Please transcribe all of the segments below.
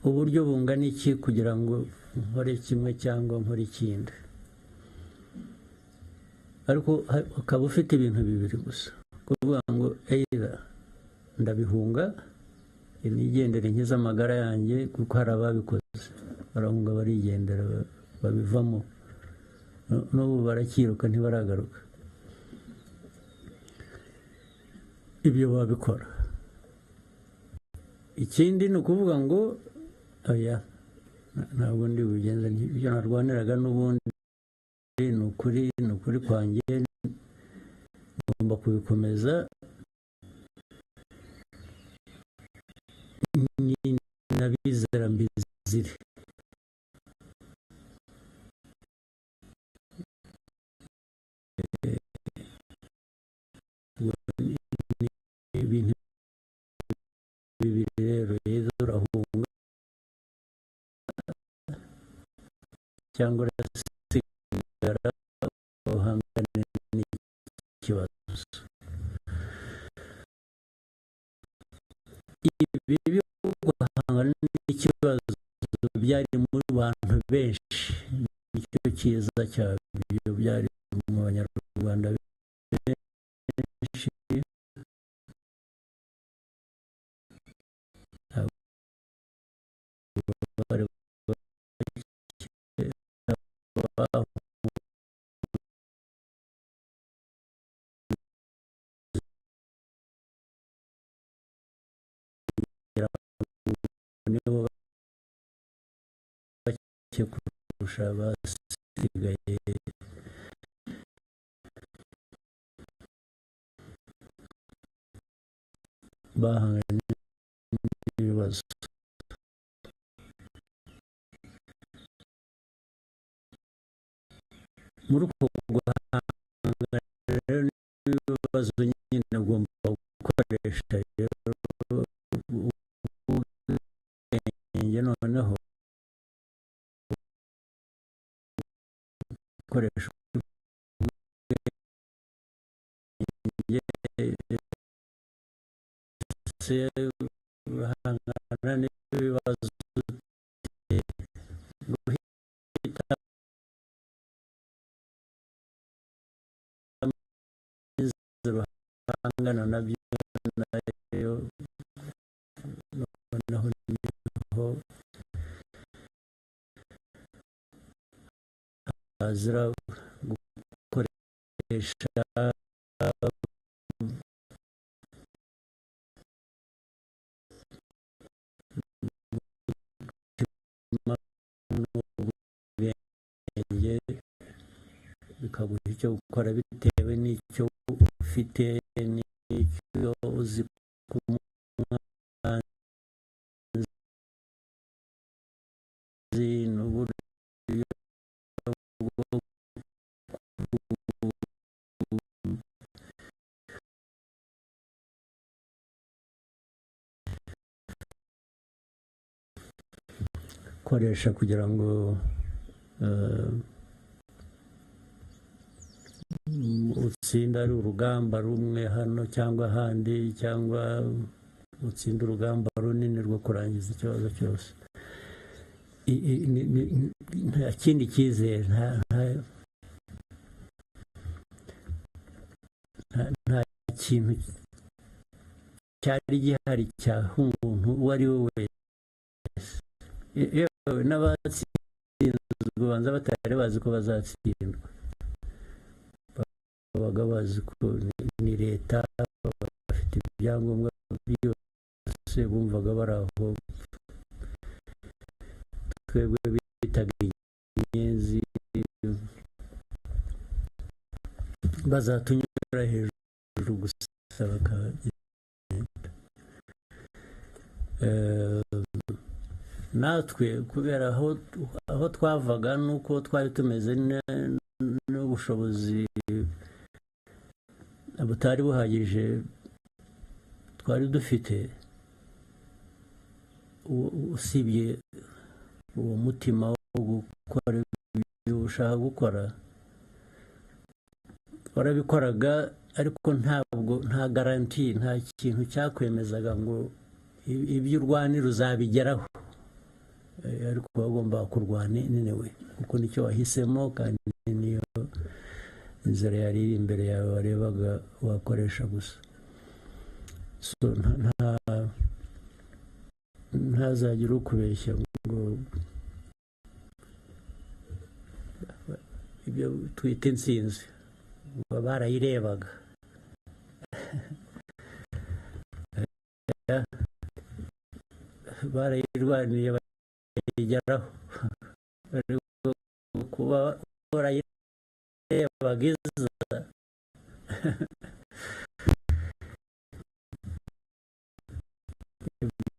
uburyo bungana iki kugira ngo nkore kimwe cyangwa nkore ikindi, ariko ukaba ufite ibintu bibiri gusa, kuvuga ngo either ndabihunga nigendere nkiza amagara yanjye, kuko hari ababikoze barahunga barigendera babivamo, n'ubu barakiruka ntibaragaruka. Ibyo babikora. Ikindi ni ukuvuga ngo oya, ntabwo ndi bugenze ibyo narwaniraga n'ubundi, ni ukuri kwanjye, ngomba kubikomeza nabizera mbizire. Ibintu bibiri rero, yezo urahunga cyangwa urasigara uhangane n'ikibazo. Ibi byo guhangana n'ikibazo byari mu bantu benshi, nicyo cyiza cyabyo, byari mu banyarwanda benshi. Nibo bake kurusha abasigaye, bahanganye n'ibibazo. Muri uko guhangana rero n'ibibazo nyine ugomba gukoresha rero ubwenge, noneho gukoresha ubwenge se bahangana n'ibibazo, guhita bahangana nabyo nayo, noneho niho hazira gukoresha ubwenge, bikaguha icyo gukora bitewe n'icyo ufite n'icyo uzi ku mwanzi, n'uburyo koresha kugira ngo utsinda ari urugamba rumwe hano cyangwa ahandi, cyangwa utsinda urugamba runini rwo kurangiza ikibazo cyose. Nta kindi cyizere, nta kintu cyari gihari cyahunga umuntu uwo ari we wese. Yewe n'abatsinzwe banza batari bazi ko bazatsindwa, babaga bazi ko ni leta, bafite ibyangombwa byose, bumvaga bari aho. Twebwe bitaga inyenzi, bazatunyura hejuru gusa bakagenda. Natwe kubera aho twavaga nuko twari tumeze n'ubushobozi butari buhagije twari dufite, usibye uwo mutima wo gukora ibyo ushaka gukora, warabikoraga, ariko nta garanti, nta kintu cyakwemezaga ngo ibyo urwanira uzabigeraho. ariko bagomba kurwana anyway kuko nicyo wahisemo kandi niyo inzira yari iri imbere yawe warebaga wakoresha gusa. So ntazagire ukubeshya ngo ibyo twita intsinzi ngo barayirebaga. Barayirwaniye bayigeraho, kuba barayirebaga iza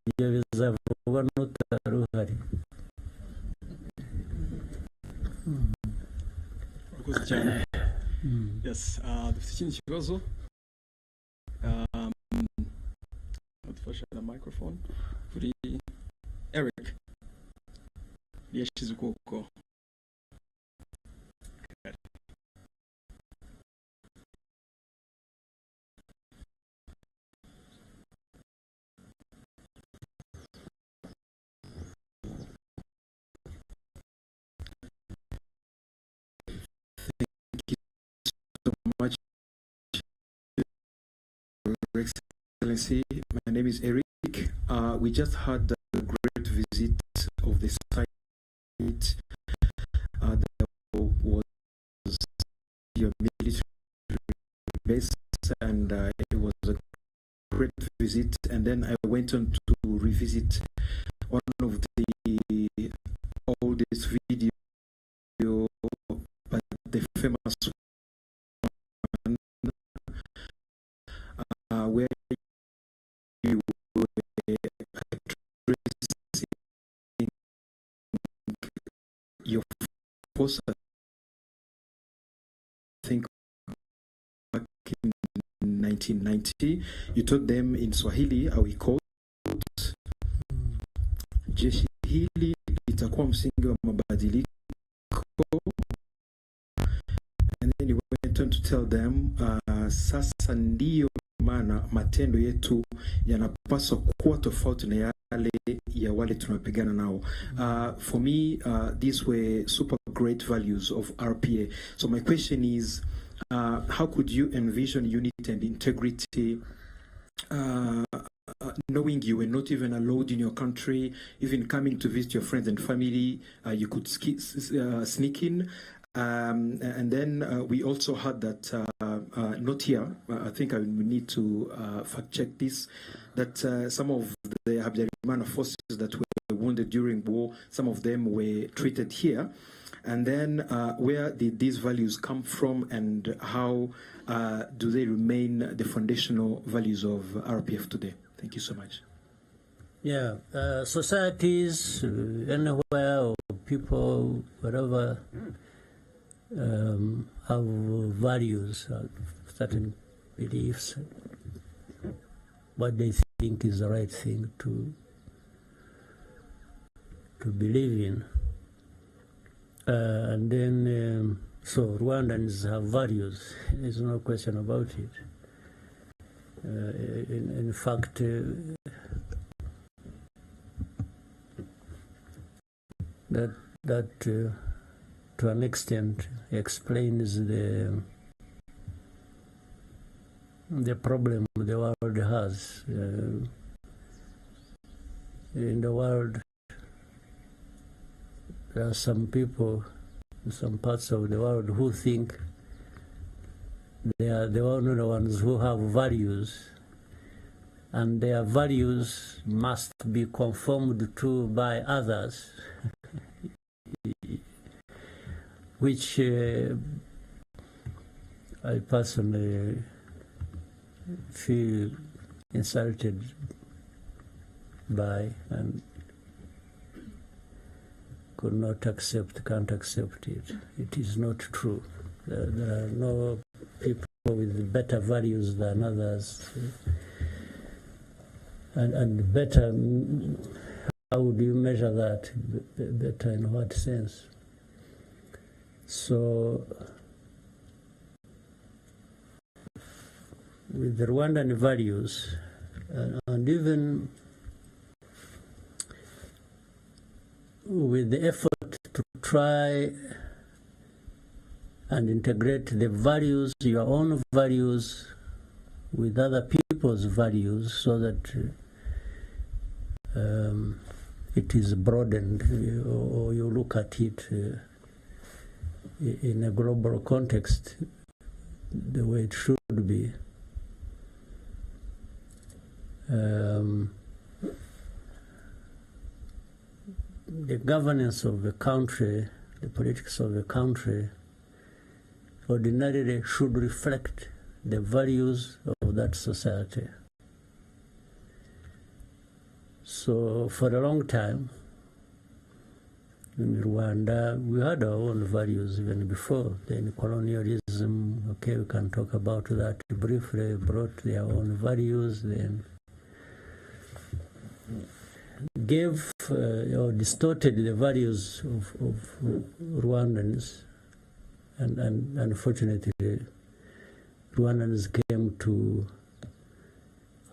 ibyo bizavugwa n'utari uhari. Urakoze cyane. Yes, dufite ikindi kibazo. Dufasha na microphone kuri Eric yashize ukuboko. Excellency, my name is Eric. We just had a great visit of the site that was your military base, and it was a great visit. And then I went on to revisit one of the oldest video, but the famous one, where you were addressing your force, I think back in 1990. You told them in Swahili, we called jeshi hili litakuwa msingi wa mabadiliko, and then you went on to tell them sasa ndio maana matendo yetu yanapaswa kuwa tofauti na yale ya wale tunapigana nao. For me, these were super great values of RPA. So my question is, how could you envision unity and integrity knowing you were not even allowed in your country, even coming to visit your friends and family, you could sneak in? And then we also had that, not here, I think I will need to fact check this, that some of the Habyarimana forces that were wounded during war, some of them were treated here. And then where did these values come from, and how do they remain the foundational values of RPF today? Thank you so much. Yeah, societies, anywhere, or people, whatever, have values, certain beliefs, what they think is the right thing to believe in. And then, so Rwandans have values, there's no question about it. In fact, that to an extent explains the problem the world has. In the world, there are some people in some parts of the world who think they are the only ones who have values, and their values must be conformed to by others, which I personally feel insulted by and could not accept, can't accept it. It is not true. There are no people with better values than others. And better, how would you measure that? Better in what sense? So, with the Rwandan values, and even with the effort to try and integrate the values, your own values, with other people's values, so that it is broadened, or you look at it in a global context the way it should be. The governance of the country, the politics of the country, ordinarily should reflect the values of that society. So for a long time, in Rwanda, we had our own values even before. Then colonialism, okay, we can talk about that briefly, brought their own values, then gave or distorted the values of Rwandans, and unfortunately Rwandans came to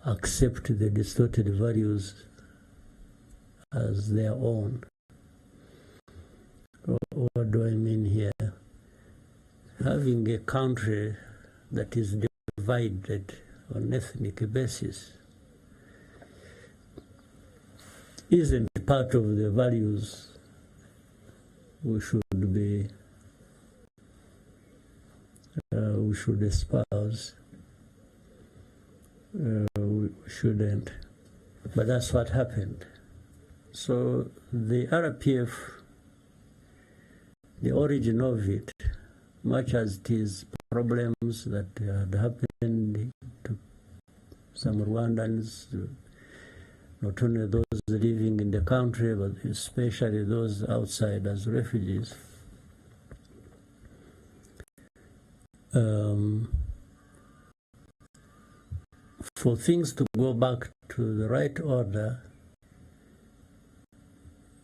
accept the distorted values as their own. What do I mean here? Having a country that is divided on ethnic basis isn't part of the values we should espouse. We shouldn't. But that's what happened. So the RPF, the origin of it, much as it is problems that had happened to some Rwandans, not only those living in the country, but especially those outside as refugees. For things to go back to the right order,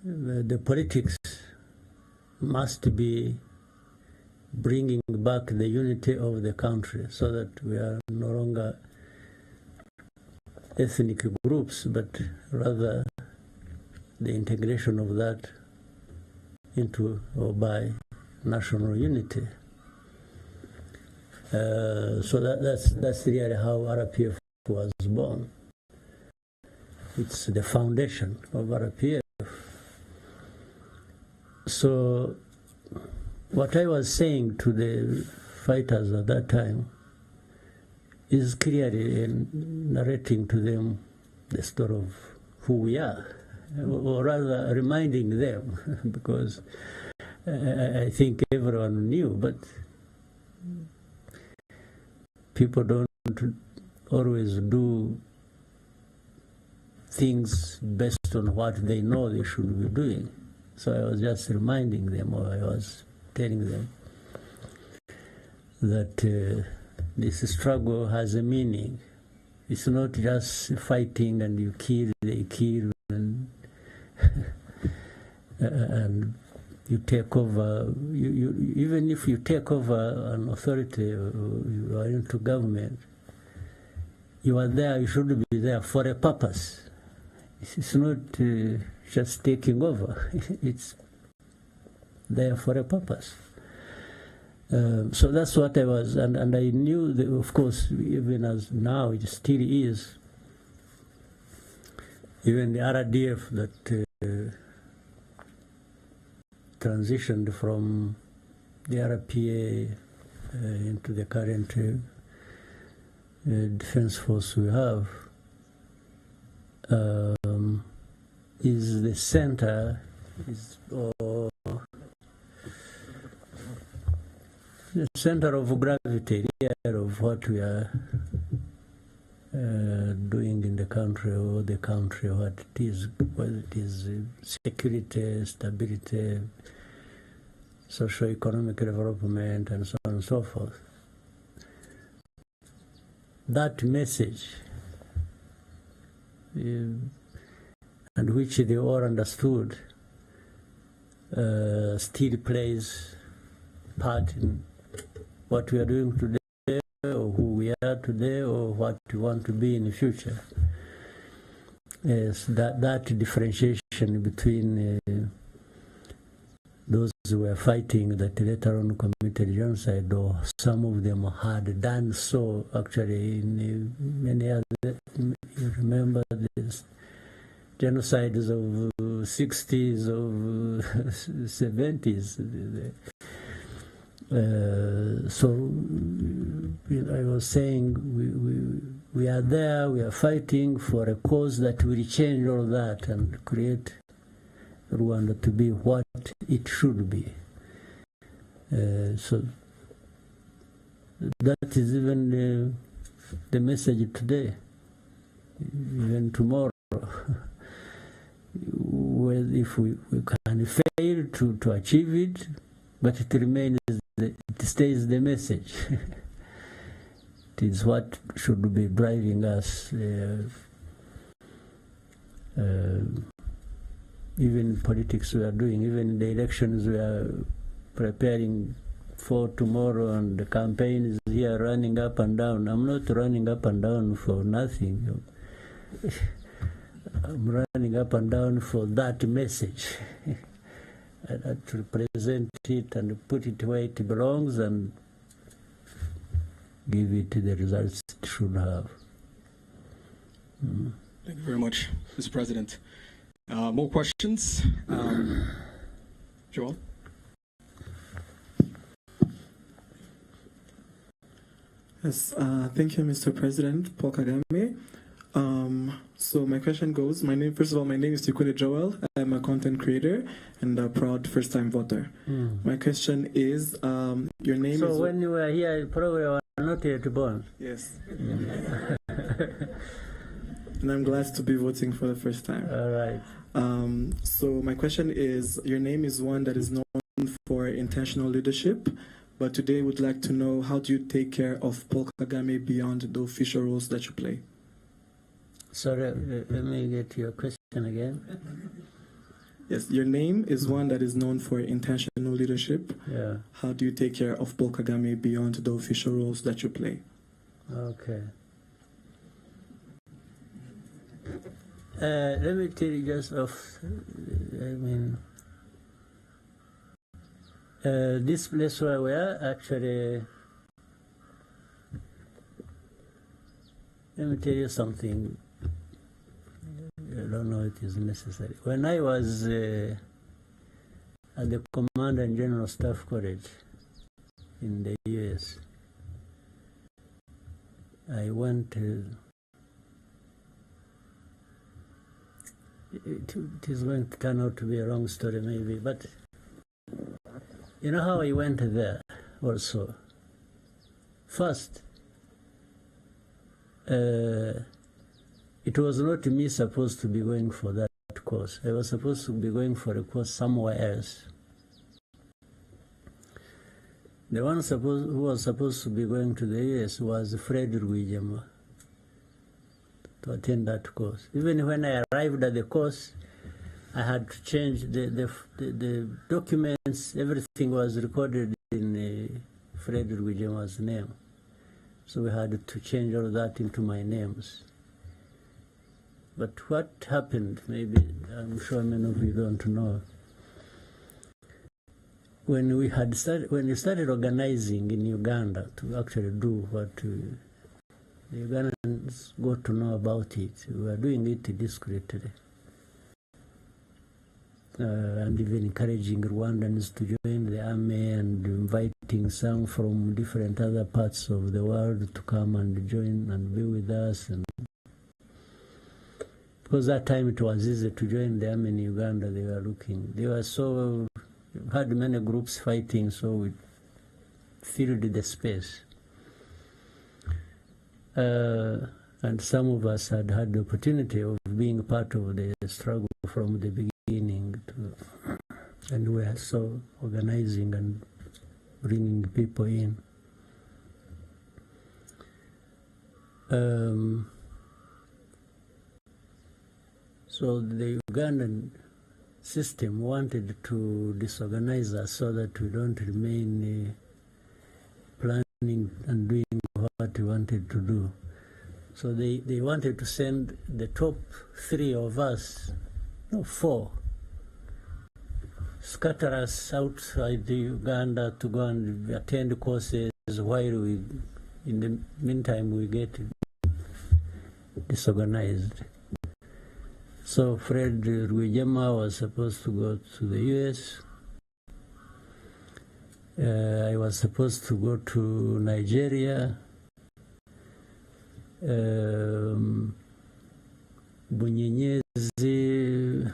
the politics must be bringing back the unity of the country, so that we are no longer ethnic groups, but rather the integration of that into or by national unity. So that's really how RPF was born. It's the foundation of RPF. So what I was saying to the fighters at that time is clearly narrating to them the story of who we are, or rather reminding them, because I think everyone knew, but people don't always do things based on what they know they should be doing. So I was just reminding them, or I was telling them that this struggle has a meaning. It's not just fighting and you kill, they kill, and and you take over. Even if you take over an authority, or you are into government, you are there. You should be there for a purpose. It's not just taking over. It's there for a purpose. So that's what I was, and I knew that, of course, even as now it still is, even the RDF that transitioned from the RPA into the current defense force we have, is the center, the center of gravity of what we are doing in the country, or the country, what it is, whether it is security, stability, socio-economic development, and so on and so forth. That message, and which they all understood, still plays part in what we are doing today, or who we are today, or what we want to be in the future. Yes, that differentiation between those who were fighting that later on committed genocide, or some of them had done so actually in many other, you remember this genocides of 60s, of 70s. So I was saying we are there, we are fighting for a cause that will change all that and create Rwanda to be what it should be. So that is even the message today, even tomorrow. Well, if we can fail to achieve it, but it remains, it stays the message. It is what should be driving us. Even politics we are doing, even the elections we are preparing for tomorrow, and the campaign is here running up and down. I'm not running up and down for nothing. I'm running up and down for that message. To present it and put it where it belongs and give it the results it should have. Thank you very much, Mr. President. More questions? Joel? Yes, thank you, Mr. President, Paul Kagame. So my question goes, first of all, my name is Tikule Joel. I'm a content creator and a proud first-time voter. My question is, your name is... So when you were here, you probably were not yet born. Yes. And I'm glad to be voting for the first time. All right. So my question is, your name is one that is known for intentional leadership, but today would like to know, how do you take care of Paul Kagame beyond the official roles that you play? Sorry, let me get your question again. Yes, your name is one that is known for intentional leadership. Yeah. How do you take care of Paul Kagame beyond the official roles that you play? Okay. Let me tell you just off, this place where we are, actually, let me tell you something. I don't know if it is necessary. When I was at the Command and General Staff College in the US, I went it is going to turn out to be a long story maybe, but you know how I went there also? First, it was not me supposed to be going for that course. I was supposed to be going for a course somewhere else. The one who was supposed to be going to the US was Fred Rwigema, to attend that course. Even when I arrived at the course, I had to change the documents. Everything was recorded in Fred Rwigema's name. So we had to change all that into my names. But what happened, maybe I'm sure many of you don't know. When we started organizing in Uganda to actually do what the Ugandans got to know about it, we were doing it discreetly. And even encouraging Rwandans to join the army and inviting some from different other parts of the world to come and join and be with us. And because that time it was easy to join the army in Uganda, they had many groups fighting, so we filled the space. And some of us had the opportunity of being part of the struggle from the beginning, and we are so organizing and bringing people in. So the Ugandan system wanted to disorganize us so that we don't remain planning and doing what we wanted to do. So they wanted to send the top 3 of us, no, 4, scatter us outside Uganda to go and attend courses while we, in the meantime, we get disorganized. So Fred Rwigema was supposed to go to the US. I was supposed to go to Nigeria. Bunyenyezi,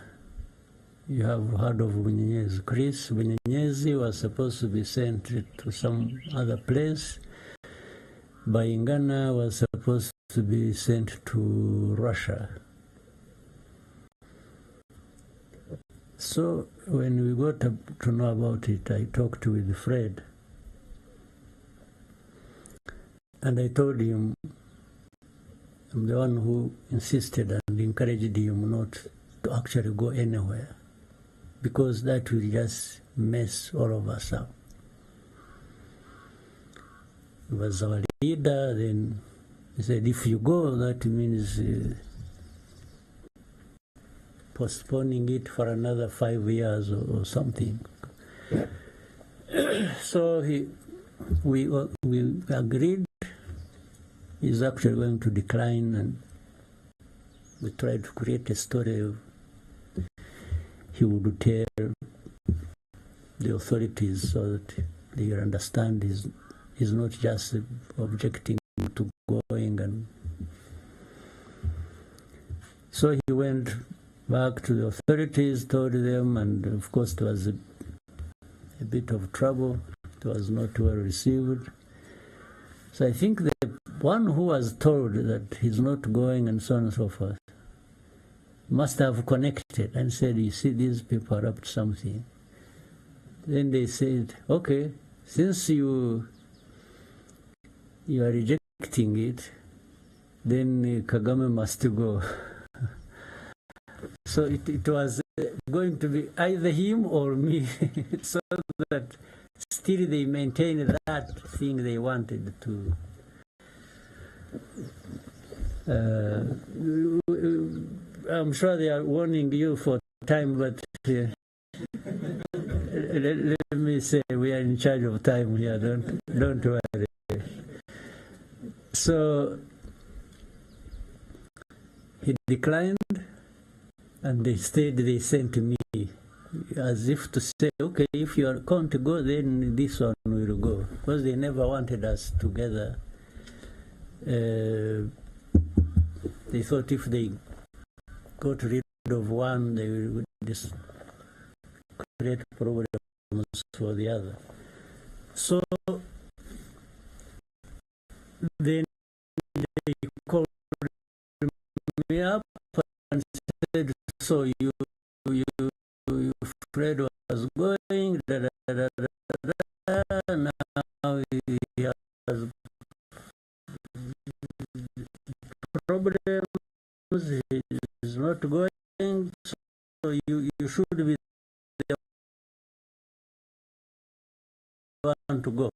you have heard of Bunyenyezi. Chris Bunyenyezi was supposed to be sent to some other place. Bayingana was supposed to be sent to Russia. So when we got to know about it, I talked with Fred. And I told him, I'm the one who insisted and encouraged him not to actually go anywhere, because that will just mess all of us up. He was our leader. Then he said, if you go, that means postponing it for another 5 years or something. So we agreed. He's actually going to decline, and we tried to create a story of he would tell the authorities so that they understand he's not just objecting to going. And so he went back to the authorities, told them, and of course there was a bit of trouble. It was not well received. So I think the one who was told that he's not going and so on and so forth must have connected and said, you see, these people are up to something. Then they said, okay, since you are rejecting it, then Kagame must go. So it was going to be either him or me, so that still they maintained that thing they wanted to. I'm sure they are warning you for time, but let me say we are in charge of time here. Don't worry. So he declined, and they sent me as if to say, okay, if you are going to go, then this one will go, because they never wanted us together. They thought if they got rid of one, they would just create problems for the other. So then they called me up and said, so you Fred was going, now he has problems, he's not going, so you should be the one to go.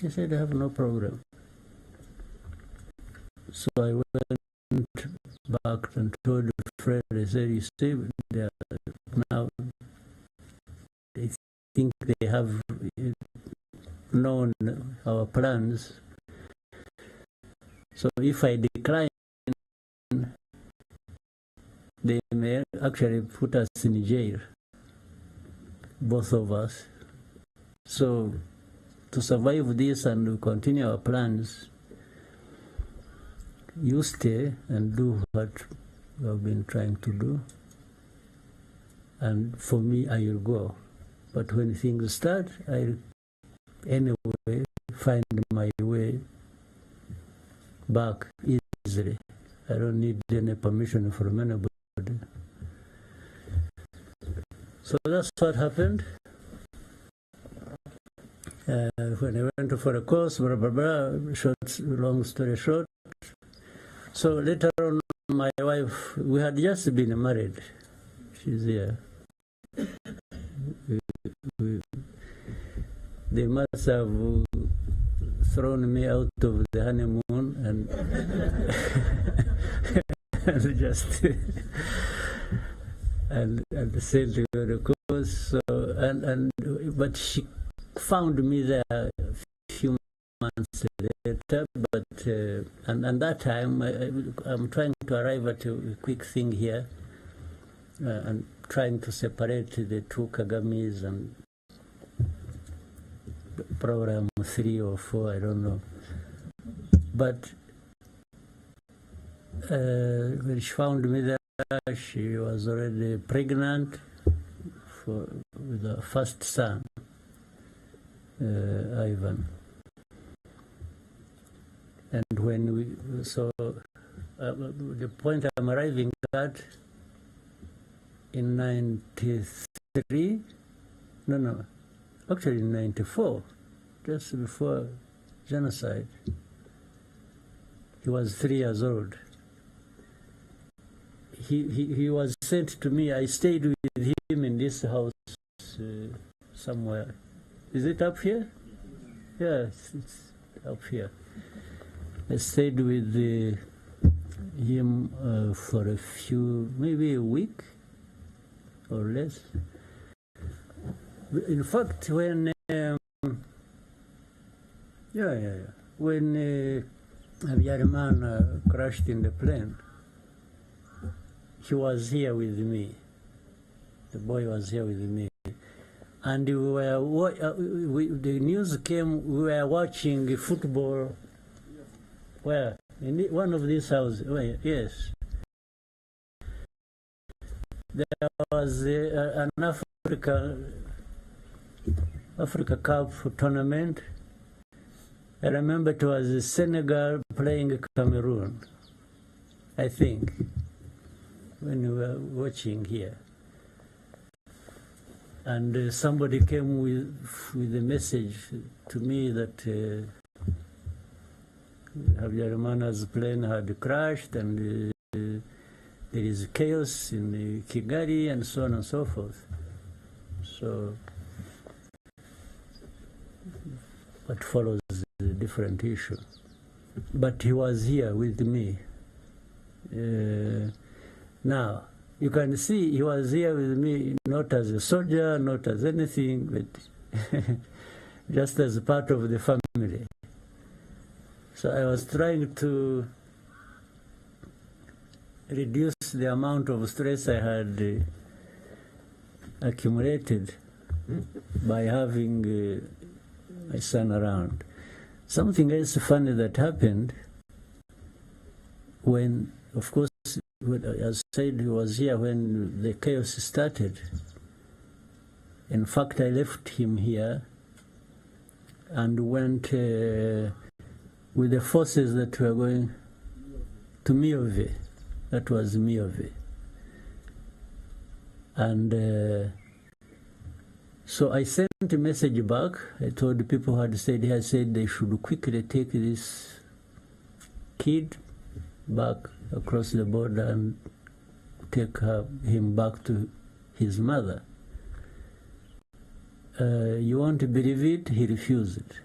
He said, I have no problem. So I went back and told Fred, I said, you see, now they think they have known our plans. So if I decline, they may actually put us in jail, both of us. So to survive this and continue our plans, you stay and do what you have been trying to do. And for me, I will go. But when things start, I'll anyway find my way back easily. I don't need any permission from anybody. So that's what happened. When I went for a course, blah, blah, blah, long story short. So later on, my wife, we had just been married. She's here. They must have thrown me out of the honeymoon and, and just and sent to the course. So, but she found me there a few months later. But and that time I'm trying to arrive at a quick thing here, and trying to separate the two Kagames and program 3 or 4, I don't know. But when she found me there, she was already pregnant with her first son, Ivan. And when the point I'm arriving at in 93, actually in 94, just before genocide, he was 3 years old. He was sent to me. I stayed with him in this house somewhere. Is it up here? Yes, it's up here. I stayed with him for a few, maybe a week or less. In fact, when when Habyarimana crashed in the plane, he was here with me. The boy was here with me, and the news came. We were watching football. Where? In one of these houses. Yes. There was an Africa Cup tournament. I remember it was Senegal playing Cameroon, I think, when we were watching here. And somebody came with a message to me that Habyarimana's plane had crashed and there is chaos in Kigali and so on and so forth. So what follows is a different issue. But he was here with me. Now, you can see he was here with me not as a soldier, not as anything, but just as part of the family. So I was trying to reduce the amount of stress I had accumulated by having my son around. Something else funny that happened when, of course, as I said, he was here when the chaos started. In fact, I left him here and went with the forces that were going to Miove. That was Miove. And so I sent a message back. I told the people who had stayed here, I said they should quickly take this kid back across the border and take him back to his mother. You won't believe it, he refused.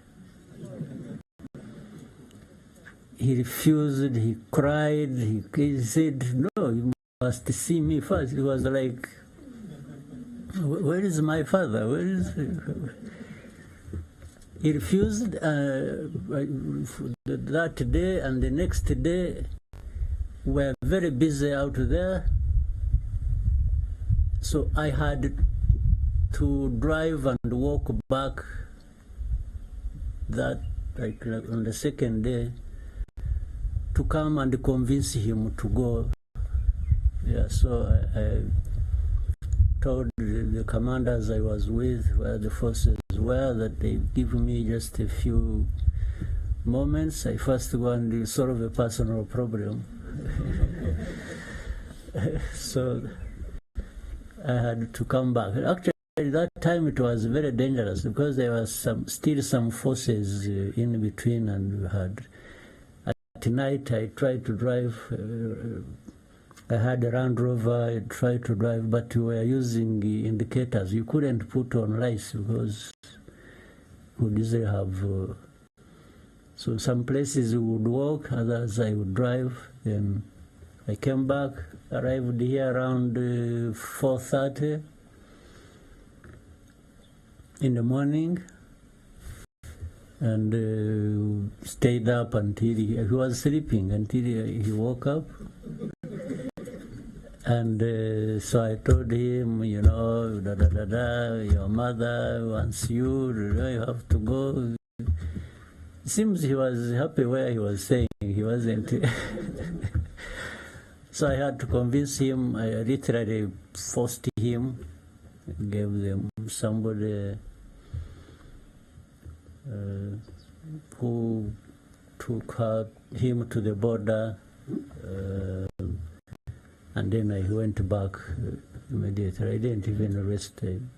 He refused, he cried, he said, no, you must see me first. It was like, where is my father? Where is he? He refused that day, and the next day we were very busy out there. So I had to drive and walk back that, like on the second day, to come and convince him to go. Yeah, so I told the commanders I was with, where the forces were, that they give me just a few moments. I first go and solve a personal problem. So I had to come back. Actually, at that time it was very dangerous because there was still some forces in between, and we had. At night I tried to drive. I had a Land Rover. I tried to drive, but we were using indicators. You couldn't put on lights because we didn't have. So some places we would walk, others I would drive. Then I came back, arrived here around 4:30 in the morning, and stayed up until he was sleeping until he woke up. And so I told him, you know, your mother wants you, you have to go. It seems he was happy where he was staying. He wasn't. So I had to convince him. I literally forced him, gave them somebody who took him to the border, and then I went back immediately. I didn't even rest time.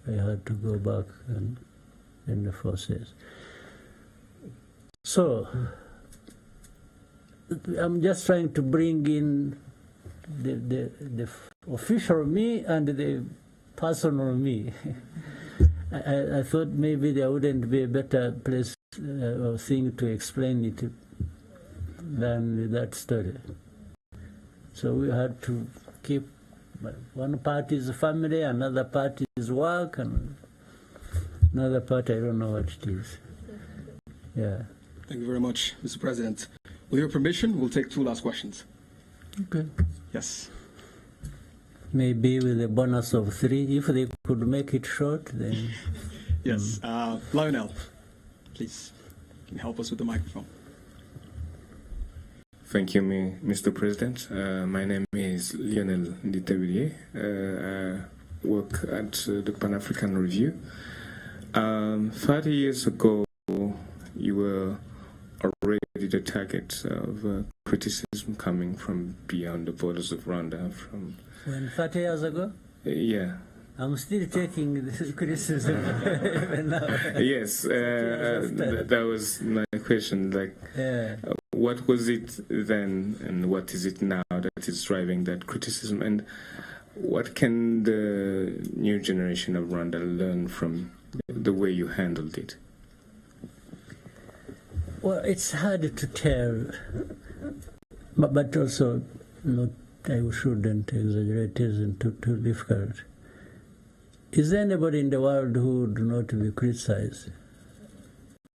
I had to go back and in the forces. So I'm just trying to bring in the official me and the personal me. I thought maybe there wouldn't be a better place or thing to explain it than that story. So we had to keep one part is family, another part is work, and another part I don't know what it is. Yeah. Thank you very much, Mr. President. With your permission, we'll take 2 last questions. Okay. Yes. Maybe with a bonus of 3, if they could make it short, then. Yes. Lionel, please, can you help us with the microphone? Thank you, Mr. President. My name is Lionel Nditebirie. I work at the Pan-African Review. 30 years ago, you were already the target of criticism coming from beyond the borders of Rwanda. From When 30 years ago? Yeah. I'm still taking the criticism even now. Yes, that was my question. Like, what was it then, and what is it now that is driving that criticism, and what can the new generation of Rwanda learn from the way you handled it? Well, it's hard to tell, but also not. I shouldn't exaggerate. It isn't too difficult. Is there anybody in the world who would not be criticized,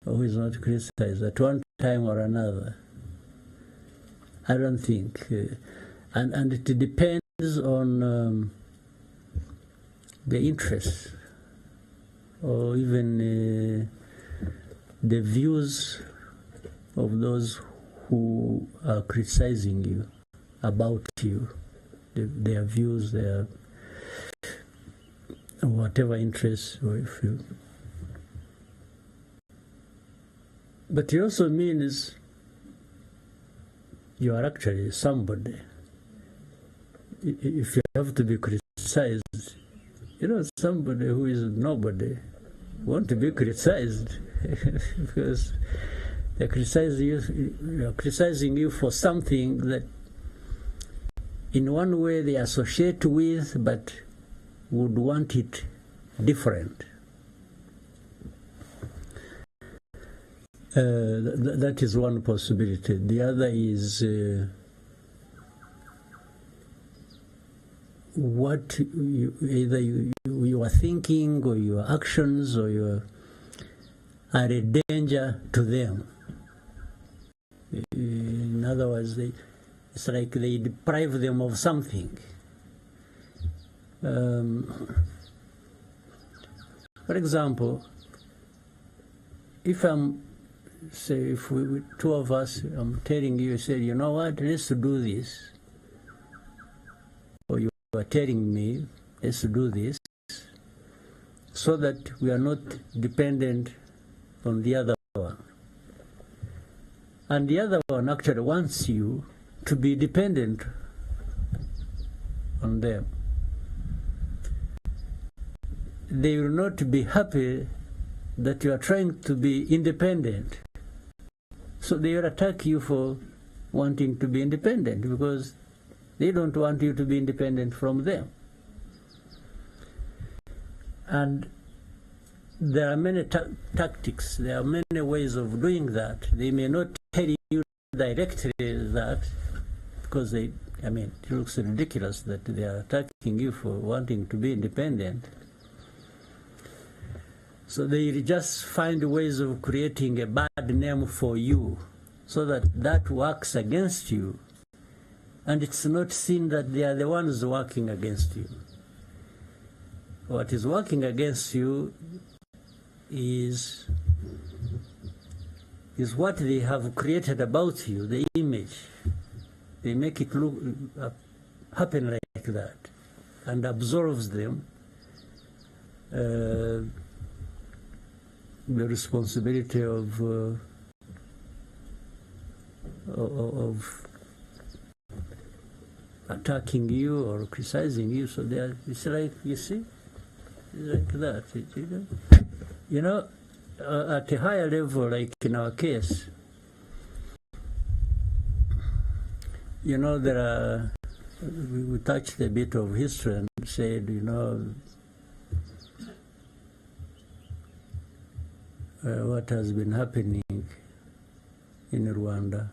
or who is not criticized at one time or another? I don't think, and it depends on the interests, or even the views of those who are criticizing you, about you, their views, their whatever interests, or if you. But it also means you are actually somebody. If you have to be criticized, somebody who is nobody want to be criticized because they're criticizing you for something that in one way they associate with, but would want it different. That is one possibility. The other is what either you are thinking, or your actions, or your are a danger to them. In other words, it's like they deprive them of something. For example, if we two of us, I'm telling you, say, you know what, let's do this. Or you are telling me, let's do this, so that we are not dependent on the other one. And the other one actually wants you to be dependent on them. They will not be happy that you are trying to be independent. So they will attack you for wanting to be independent, because they don't want you to be independent from them. And there are many tactics, there are many ways of doing that. They may not tell you directly that, because it looks ridiculous that they are attacking you for wanting to be independent. So they just find ways of creating a bad name for you so that works against you. And it's not seen that they are the ones working against you. What is working against you is what they have created about you, the image. They make it look happen like that, and absolves them the responsibility of attacking you or criticizing you. So it's like, you see, it's like that. You know, at a higher level, like in our case, you know, we touched a bit of history and said, you know, what has been happening in Rwanda.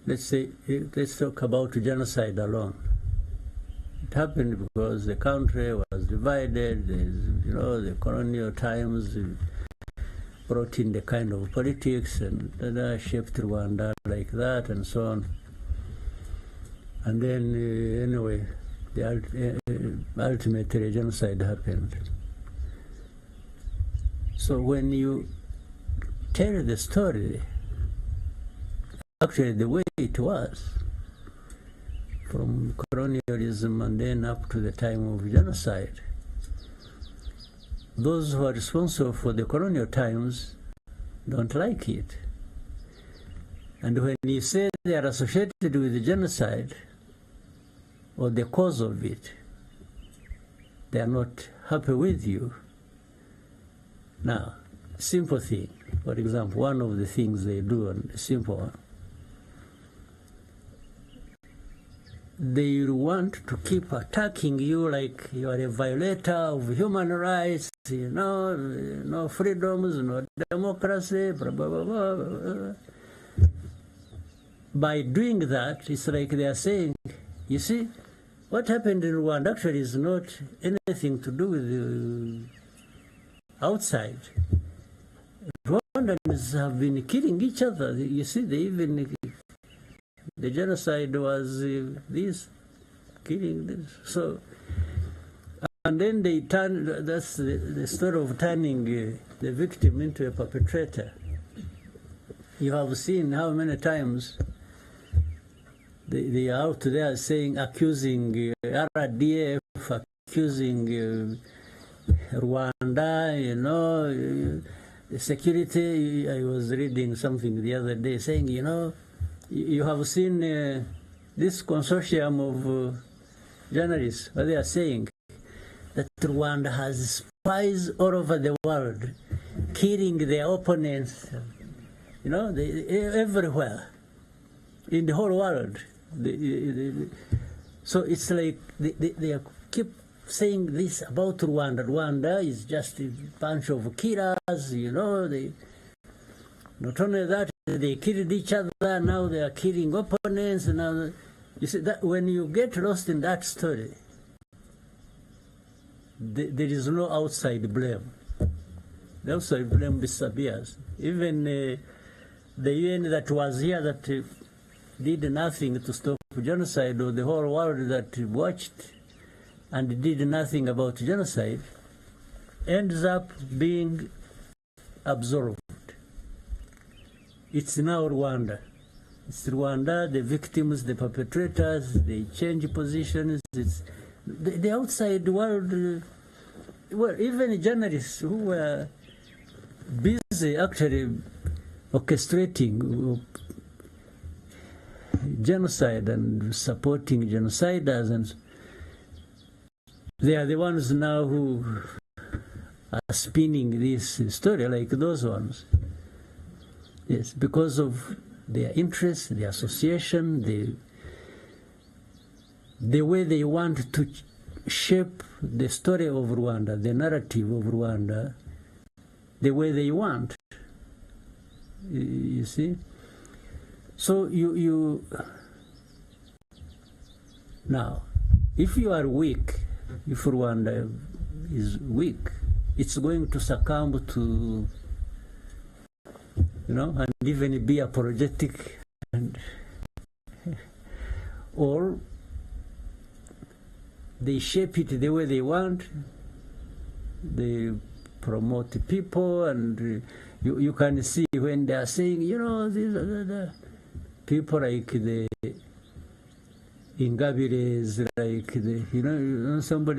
Let's talk about genocide alone. It happened because the country was divided. You know, the colonial times brought in the kind of politics and shaped Rwanda like that and so on. And then, anyway, ultimately genocide happened. So when you tell the story, actually the way it was, from colonialism and then up to the time of genocide, those who are responsible for the colonial times don't like it. And when you say they are associated with the genocide or the cause of it, they are not happy with you. Now, simple thing, for example, one of the things they do, and a simple one, they want to keep attacking you like you are a violator of human rights, you know, no freedoms, no democracy, blah, blah, blah, blah. By doing that, it's like they are saying, you see, what happened in Rwanda actually is not anything to do with the outside. Rwandans have been killing each other. You see, the genocide was this, killing this. So, and then they turn, that's the story of turning the victim into a perpetrator. You have seen how many times they are out there saying, accusing RDF, accusing Rwanda, you know, the security. I was reading something the other day saying, you know, you have seen this consortium of journalists, what they are saying, that Rwanda has spies all over the world, killing their opponents, you know, everywhere, in the whole world. So it's like they keep saying this about Rwanda. Rwanda is just a bunch of killers, you know. Not only that, they killed each other, now they are killing opponents. Now, you see, that when you get lost in that story, there is no outside blame. The outside blame disappears. Even the UN that was here that did nothing to stop genocide, or the whole world that watched and did nothing about genocide, ends up being absorbed. It's now Rwanda. It's Rwanda, the victims, the perpetrators, they change positions. It's the outside world. Well, even journalists who were busy actually orchestrating genocide and supporting genociders, and they are the ones now who are spinning this story like those ones. Yes, because of their interest, their association, the way they want to shape the story of Rwanda, the narrative of Rwanda, the way they want. You see? So now, if you are weak, if Rwanda is weak, it's going to succumb to, and even be apologetic, and or they shape it the way they want. They promote people, and you can see when they are saying, these people like the Ingabires, like somebody